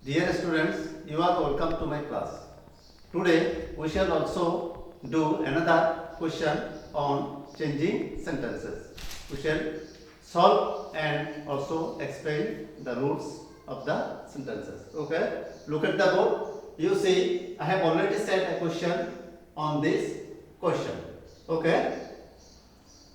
Dear students, you are welcome to my class. Today we shall also do another question on changing sentences. We shall solve and also explain the rules of the sentences. Okay? Look at the board. You see, I have already set a question on this question. Okay?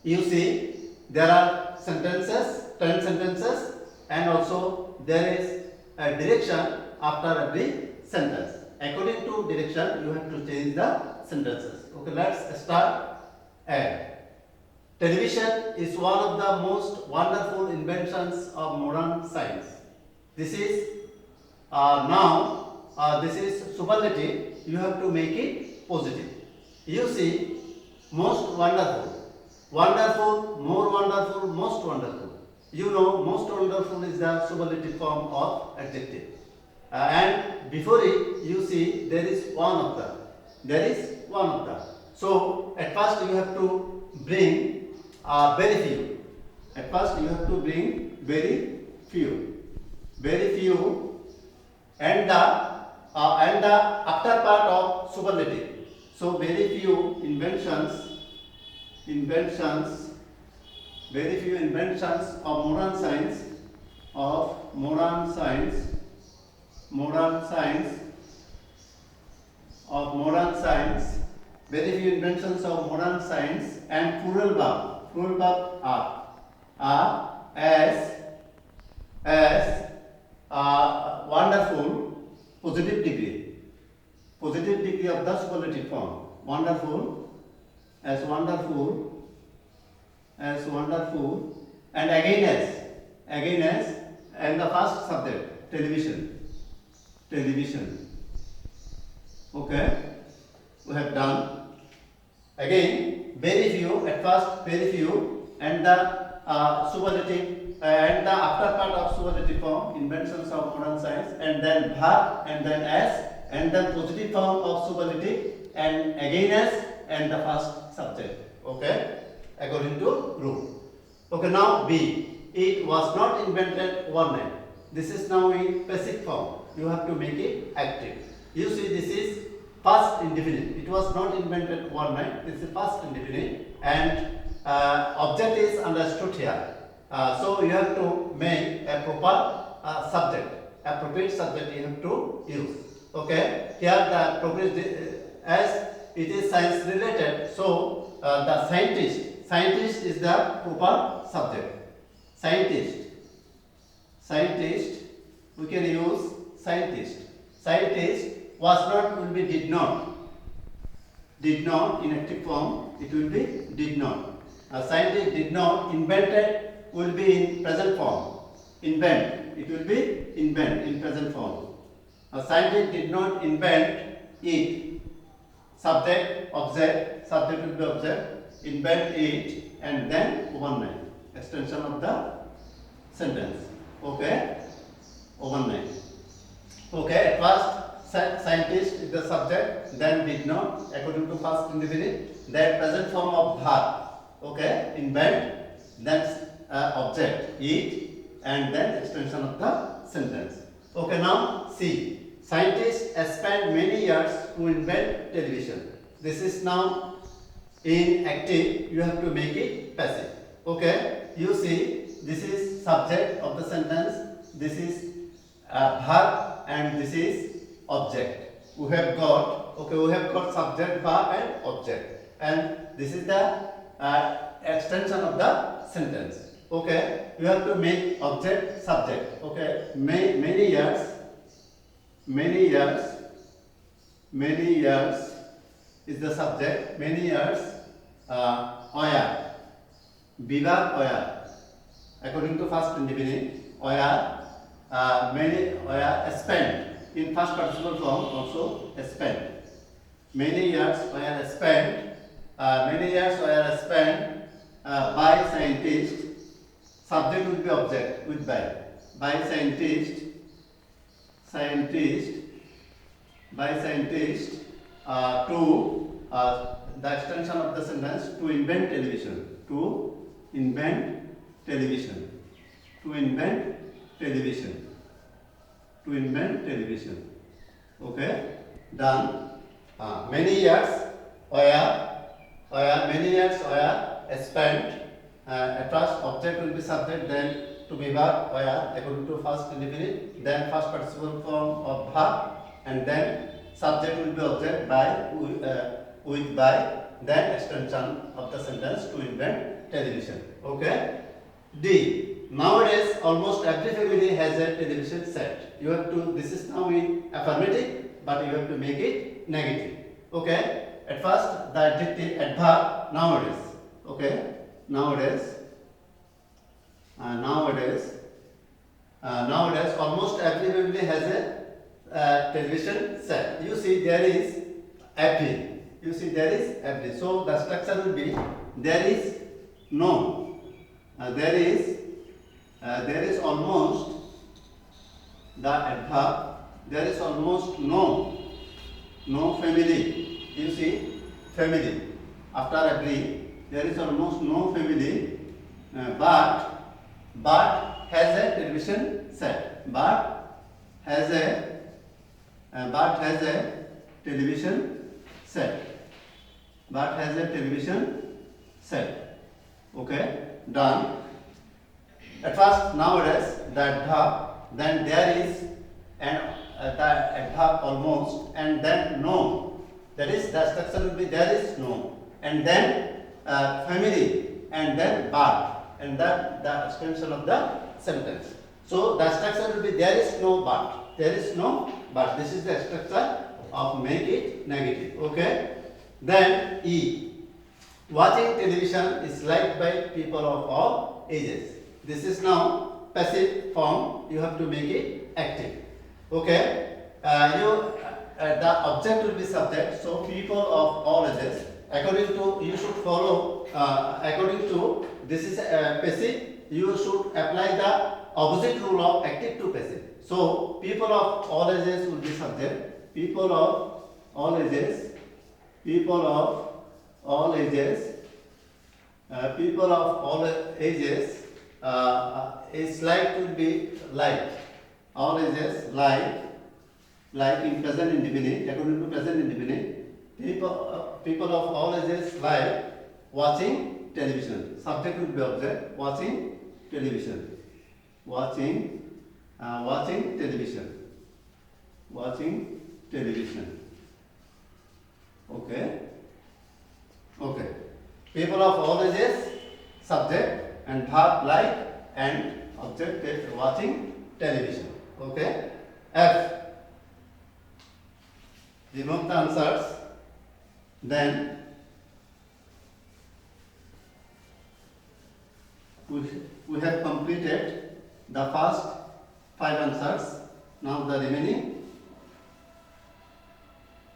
You see, there are sentences, 10 sentences, and also there is a direction after every sentence. According to direction, you have to change the sentences. Okay, let's start. Television is one of the most wonderful inventions of modern science. This is this is superlative. You have to make it positive. You see, most wonderful, wonderful, more wonderful, most wonderful. You know, most wonderful is the superlative form of adjective. And before it, you see there is one of them. There is one of them. So at first you have to bring very few. At first you have to bring very few, and the after part of superlative. So very few inventions, very few inventions of modern science, very few inventions of modern science, and plural verb are as wonderful, positive degree of the superlative form. Wonderful, as wonderful, and again as, and the first subject, television. Okay, we have done. Again, very few, at first very few, and the superlative, and the after part of superlative form, inventions of modern science, and then verb, and then as, and then positive form of superlative, and again as, and the first subject. Okay, according to rule. Okay, now B. It was not invented overnight. This is now in passive form. You have to make it active. You see, this is past indefinite. It was not invented overnight. This is past indefinite, and object is understood here. So you have to make a proper subject, appropriate subject you have to use. Okay, here the appropriate, as it is science related, so the scientist is the proper subject. Scientist, we can use scientist. Scientist was not will be did not. Did not in active form, it will be did not. A scientist did not. Invented will be in present form. Invent, it will be invent in present form. A scientist did not invent it. Subject, object, subject will be object. Invent it, and then overnight. Extension of the sentence. Okay, overnight. Okay, at first scientist is the subject, then did not, according to first indefinite, then present form of verb. Okay, invent, then object, eat, and then extension of the sentence. Okay, now C. Scientists spent many years to invent television. This is now in active, you have to make it passive. Okay, you see, this is subject of the sentence, this is verb, and this is object. We have got subject, verb, and object, and this is the extension of the sentence. Okay, you have to make object subject. Okay, many years is the subject. Many years, oya, bivar oya, according to first indefinite, oya, many oya spent in first participle form also spent. Many years oya spent. Many years oya spent by scientist. Subject will be object with by scientist to the extension of the sentence, to invent television. To invent television. to invent television. Okay, done. Many years were spent. At first, object will be subject, then to be verb where according to first indefinite, then first participle form of verb, and then subject will be object by with by, then extension of the sentence to invent television. Okay. D. Nowadays, almost every family has a television set. You have to. This is now in affirmative, but you have to make it negative. Okay. At first, the adjective adverb nowadays. Okay. Nowadays, almost every family has a television set. You see, there is every. So the structure will be there is no. There is almost the adverb. There is almost no family. You see, family. After every, there is almost no family, but has a television set. But has a television set. But has a television set. Okay, done. At first, nowadays, the adverb, then there is, and the adverb almost, and then no. That is, the structure will be there is no, and then family, and then but, and that the extension of the sentence. So the structure will be there is no but. There is no but. This is the structure of make it negative. Okay. Then E. Watching television is liked by people of all ages. This is now passive form. You have to make it active. Okay. The object will be subject. So people of all ages. According to, you should follow. According to, this is passive. You should apply the opposite rule of active to passive. So people of all ages will be subject. People of all ages. People of all ages. People of all ages is like to be like. All ages like in present indefinite. According to present indefinite, people of all ages like watching television. Subject will be object. Watching television. Watching television. Watching television. Okay. People of all ages, subject, and verb like, and object is watching television. Okay. F. Remove the answers. Then we have completed the first 5 answers. Now the remaining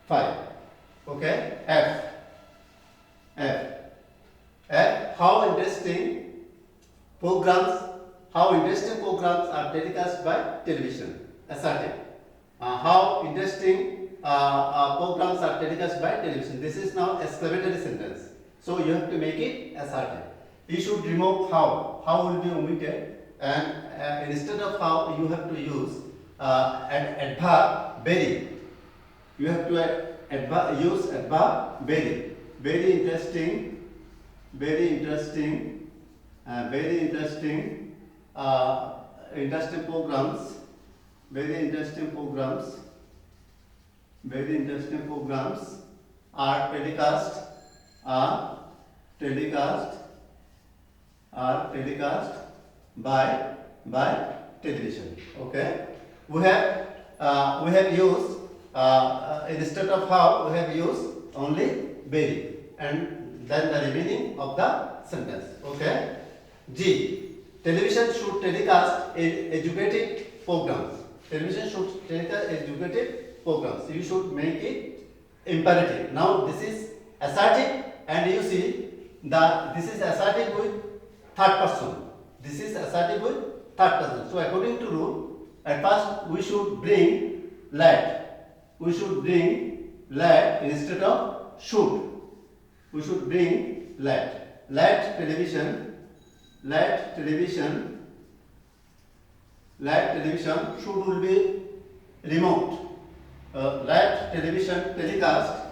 5. Okay. F. How interesting programs are telecast by television. Assertive. How interesting programs are telecast by television. This is now exclamatory sentence. So you have to make it assertive. You should remove how. How will be omitted, and instead of how you have to use an adverb very. You have to use adverb very. Very interesting. Interesting programs. Very interesting programs are telecast by television. Okay. We have used instead of how we have used only very, and then the remaining of the sentence. Okay. G. Television should telecast educative programs. Television should telecast educative programs. You should make it imperative. Now this is assertive, and you see this is assertive with third person. This is assertive with third person. So according to rule, at first we should bring let. We should bring let instead of should. We should bring let. Let television should will be remote. Let television telecast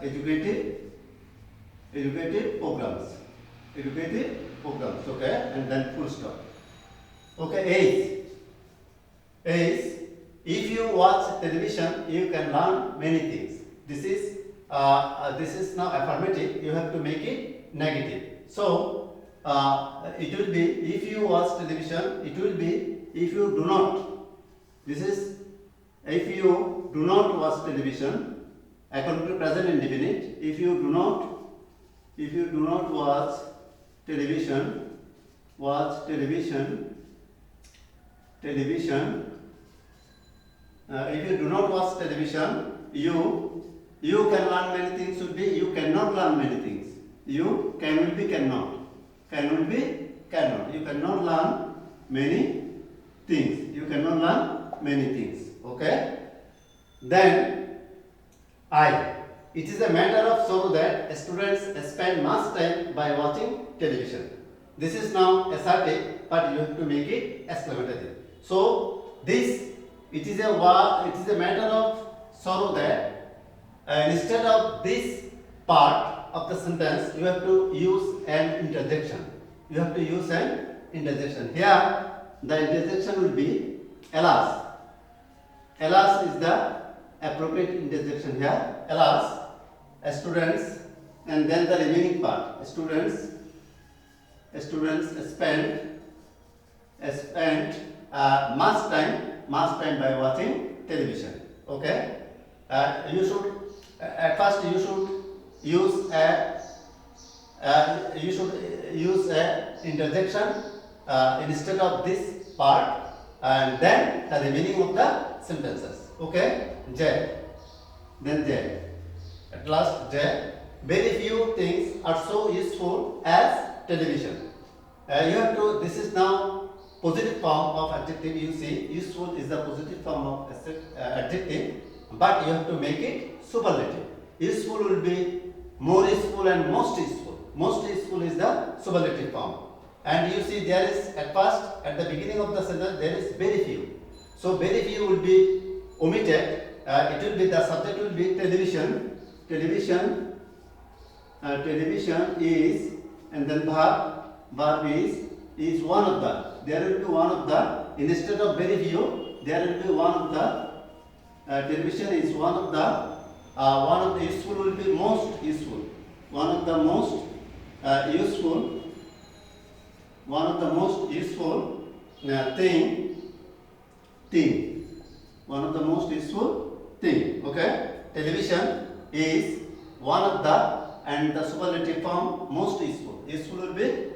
educative programs. Okay, and then full stop. Okay, is if you watch television, you can learn many things. This is now affirmative. You have to make it negative. So it will be if you watch television. It will be if you do not. This is if you do not watch television. According to present indefinite, if you do not watch television, if you do not watch television, you can learn many things. Should be you cannot learn many things. You can will be cannot. Can will be cannot. You cannot learn many things. Okay. Then it is a matter of sorrow that students spend much time by watching television. This is now assertive, but you have to make it exclamatory. So it is a matter of sorrow that instead of this part of the sentence, you have to use an interjection. Here the interjection will be alas. Alas is the appropriate interjection here. Alas, students, and then the remaining part. Students spend much time by watching television. Okay. You should at first use a interjection instead of this part, and then the remaining of the sentences. Okay. Then J. At last J. Very few things are so useful as television. This is now positive form of adjective. You see, useful is the positive form of adjective, but you have to make it superlative. Useful will be more useful and most useful. Most useful is the superlative form. And you see, there is at the beginning of the sentence, there is very few. So very few will be omitted. It will be the subject will be television. Television is, and then verb is one of the. There will be one of the. Instead of very few, there will be one of the. Television is one of the useful will be most useful. One of the most useful. One of the most useful thing. One of the most useful thing. Okay. Television is one of the, and the superlative form most useful. Useful will be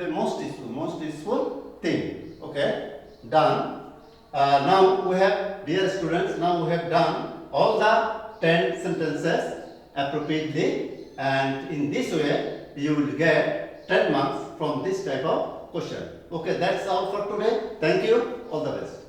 most useful. Most useful thing. Okay. Done. Now we have, dear students, now we have done all the 10 sentences appropriately, and in this way you will get 10 marks from this type of question. Okay, that's all for today. Thank you. All the best.